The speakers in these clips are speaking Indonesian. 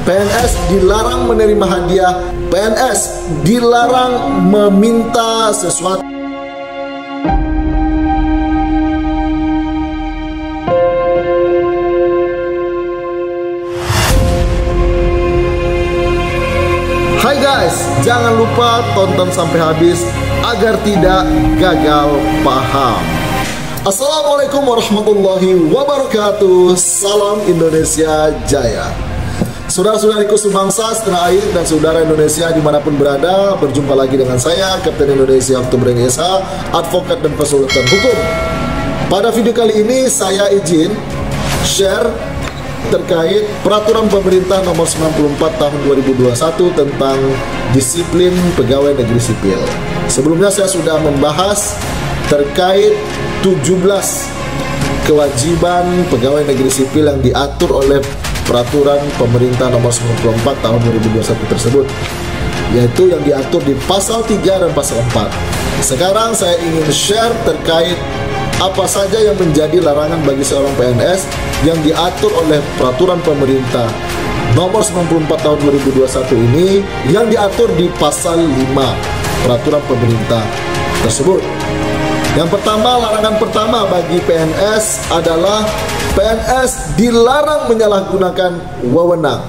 PNS dilarang menerima hadiah, PNS dilarang meminta sesuatu. Hai guys, jangan lupa tonton sampai habis agar tidak gagal paham. Assalamualaikum warahmatullahi wabarakatuh. Salam Indonesia Jaya. Saudara-saudariku sebangsa, setanah air, dan saudara Indonesia dimanapun berada, berjumpa lagi dengan saya, Kapten Indonesia Oktober SH, advokat dan konsultan hukum. Pada video kali ini saya izin share terkait peraturan pemerintah nomor 94 tahun 2021 tentang disiplin pegawai negeri sipil. Sebelumnya saya sudah membahas terkait 17 kewajiban pegawai negeri sipil yang diatur oleh peraturan pemerintah nomor 94 tahun 2021 tersebut, yaitu yang diatur di pasal 3 dan pasal 4. Sekarang saya ingin share terkait apa saja yang menjadi larangan bagi seorang PNS yang diatur oleh peraturan pemerintah nomor 94 tahun 2021 ini, yang diatur di pasal 5 peraturan pemerintah tersebut. Yang pertama, larangan pertama bagi PNS adalah PNS dilarang menyalahgunakan wewenang.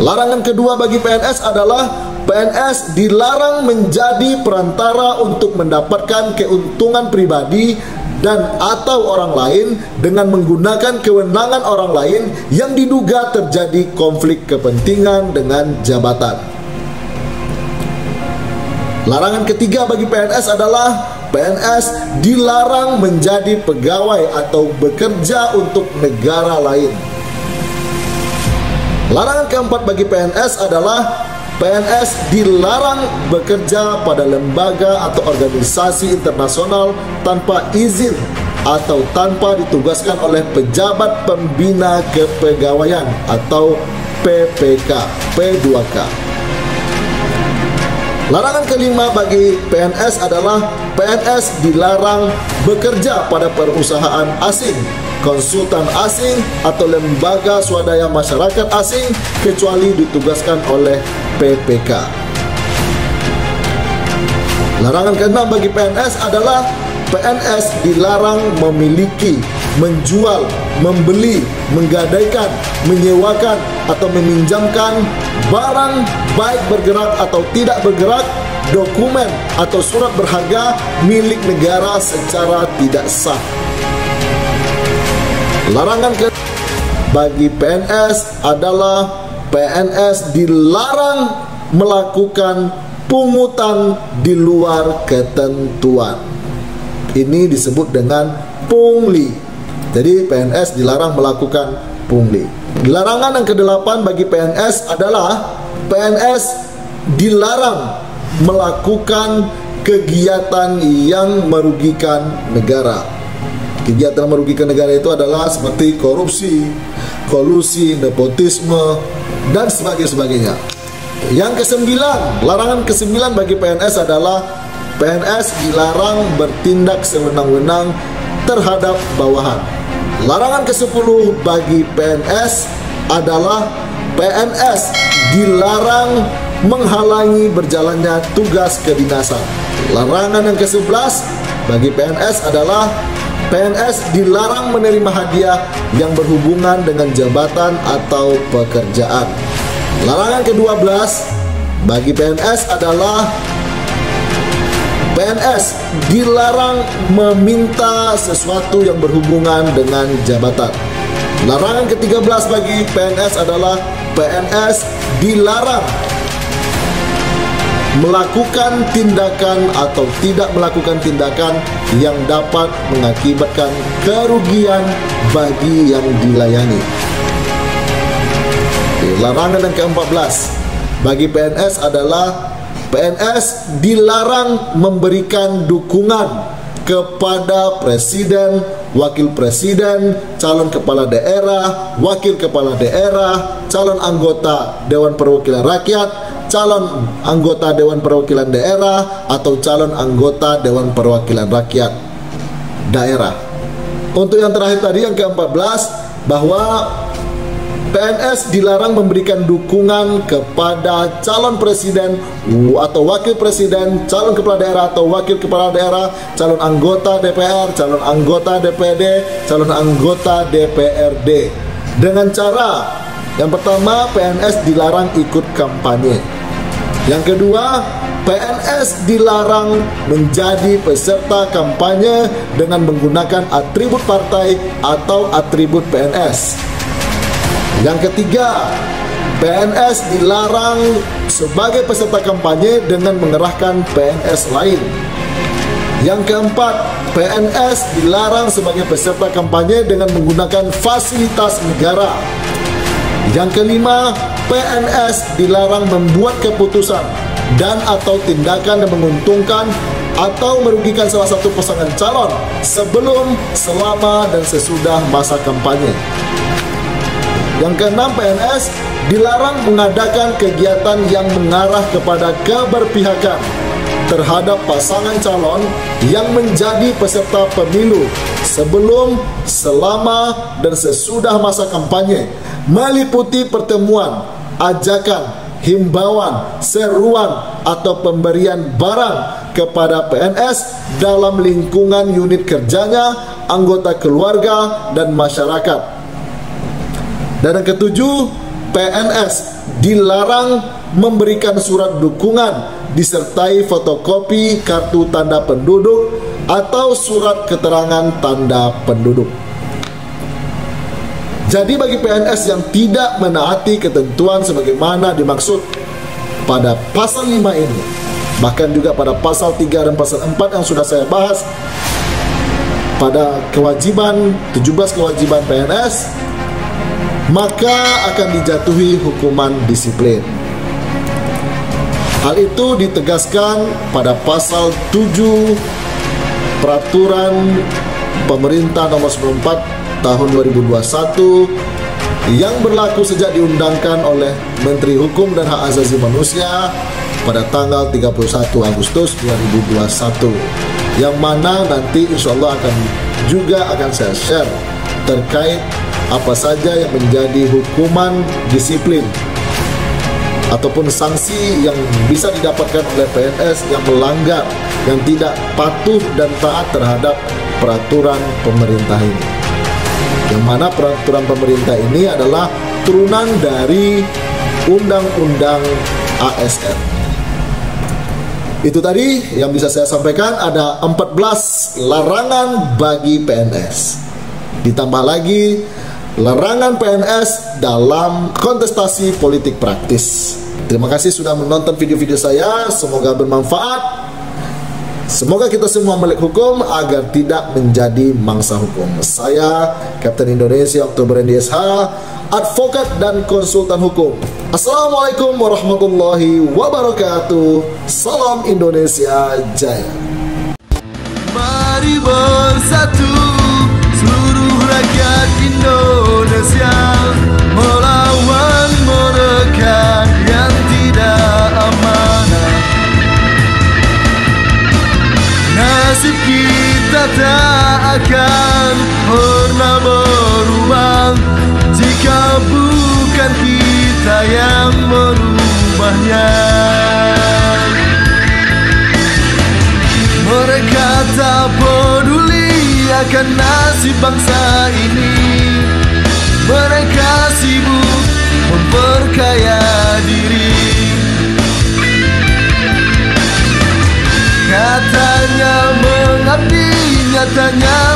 Larangan kedua bagi PNS adalah PNS dilarang menjadi perantara untuk mendapatkan keuntungan pribadi dan atau orang lain dengan menggunakan kewenangan orang lain yang diduga terjadi konflik kepentingan dengan jabatan. Larangan ketiga bagi PNS adalah PNS dilarang menjadi pegawai atau bekerja untuk negara lain. Larangan keempat bagi PNS adalah PNS dilarang bekerja pada lembaga atau organisasi internasional tanpa izin atau tanpa ditugaskan oleh pejabat pembina kepegawaian atau PPK, P2K. Larangan kelima bagi PNS adalah PNS dilarang bekerja pada perusahaan asing, konsultan asing, atau lembaga swadaya masyarakat asing kecuali ditugaskan oleh PPK. Larangan keenam bagi PNS adalah PNS dilarang memiliki, menjual, membeli, menggadaikan, menyewakan, atau meminjamkan barang baik bergerak atau tidak bergerak, dokumen atau surat berharga milik negara secara tidak sah. Larangan bagi PNS adalah PNS dilarang melakukan pungutan di luar ketentuan. Ini disebut dengan pungli. Jadi PNS dilarang melakukan pungli. Larangan yang kedelapan bagi PNS adalah PNS dilarang melakukan kegiatan yang merugikan negara. Kegiatan yang merugikan negara itu adalah seperti korupsi, kolusi, nepotisme, dan sebagainya. Yang kesembilan, larangan kesembilan bagi PNS adalah PNS dilarang bertindak sewenang-wenang terhadap bawahan. Larangan ke-10 bagi PNS adalah PNS dilarang menghalangi berjalannya tugas kedinasan. Larangan yang ke-11 bagi PNS adalah PNS dilarang menerima hadiah yang berhubungan dengan jabatan atau pekerjaan. Larangan ke-12 bagi PNS adalah PNS dilarang meminta sesuatu yang berhubungan dengan jabatan. Larangan ke-13 bagi PNS adalah PNS dilarang melakukan tindakan atau tidak melakukan tindakan yang dapat mengakibatkan kerugian bagi yang dilayani. Larangan yang ke-14 bagi PNS adalah PNS dilarang memberikan dukungan kepada presiden, wakil presiden, calon kepala daerah, wakil kepala daerah, calon anggota Dewan Perwakilan Rakyat, calon anggota Dewan Perwakilan Daerah, atau calon anggota Dewan Perwakilan Rakyat daerah. Untuk yang terakhir tadi, yang ke-14, bahwa PNS dilarang memberikan dukungan kepada calon presiden atau wakil presiden, calon kepala daerah atau wakil kepala daerah, calon anggota DPR, calon anggota DPD, calon anggota DPRD. Dengan cara yang pertama, PNS dilarang ikut kampanye. Yang kedua, PNS dilarang menjadi peserta kampanye dengan menggunakan atribut partai atau atribut PNS. Yang ketiga, PNS dilarang sebagai peserta kampanye dengan mengerahkan PNS lain. Yang keempat, PNS dilarang sebagai peserta kampanye dengan menggunakan fasilitas negara. Yang kelima, PNS dilarang membuat keputusan dan atau tindakan yang menguntungkan atau merugikan salah satu pasangan calon sebelum, selama, dan sesudah masa kampanye. Yang keenam, PNS dilarang mengadakan kegiatan yang mengarah kepada keberpihakan terhadap pasangan calon yang menjadi peserta pemilu sebelum, selama, dan sesudah masa kampanye, meliputi pertemuan, ajakan, himbauan, seruan, atau pemberian barang kepada PNS dalam lingkungan unit kerjanya, anggota keluarga, dan masyarakat. Dan yang ketujuh, PNS dilarang memberikan surat dukungan disertai fotokopi kartu tanda penduduk atau surat keterangan tanda penduduk. Jadi bagi PNS yang tidak menaati ketentuan sebagaimana dimaksud pada pasal 5 ini, bahkan juga pada pasal 3 dan pasal 4 yang sudah saya bahas pada kewajiban 17 kewajiban PNS, maka akan dijatuhi hukuman disiplin. Hal itu ditegaskan pada pasal 7 Peraturan Pemerintah Nomor 94 Tahun 2021 yang berlaku sejak diundangkan oleh Menteri Hukum dan Hak Asasi Manusia pada tanggal 31 Agustus 2021, yang mana nanti insya Allah akan saya share terkait apa saja yang menjadi hukuman disiplin ataupun sanksi yang bisa didapatkan oleh PNS yang melanggar, yang tidak patuh dan taat terhadap peraturan pemerintah ini. Yang mana peraturan pemerintah ini adalah turunan dari Undang-Undang ASN. Itu tadi yang bisa saya sampaikan, ada 14 larangan bagi PNS. Ditambah lagi larangan PNS dalam kontestasi politik praktis. Terima kasih sudah menonton video-video saya, semoga bermanfaat. Semoga kita semua melek hukum agar tidak menjadi mangsa hukum. Saya Kapten Indonesia Oktober NDSH, advokat dan konsultan hukum. Assalamualaikum warahmatullahi wabarakatuh. Salam Indonesia Jaya. Mari bersatu seluruh rakyat Indonesia, melawan mereka yang tidak amanah. Nasib kita tak akan pernah berubah jika bukan kita yang merubahnya. Mereka tak peduli akan nasib bangsa ini. Mereka sibuk memperkaya diri. Katanya mengabdi, nyatanya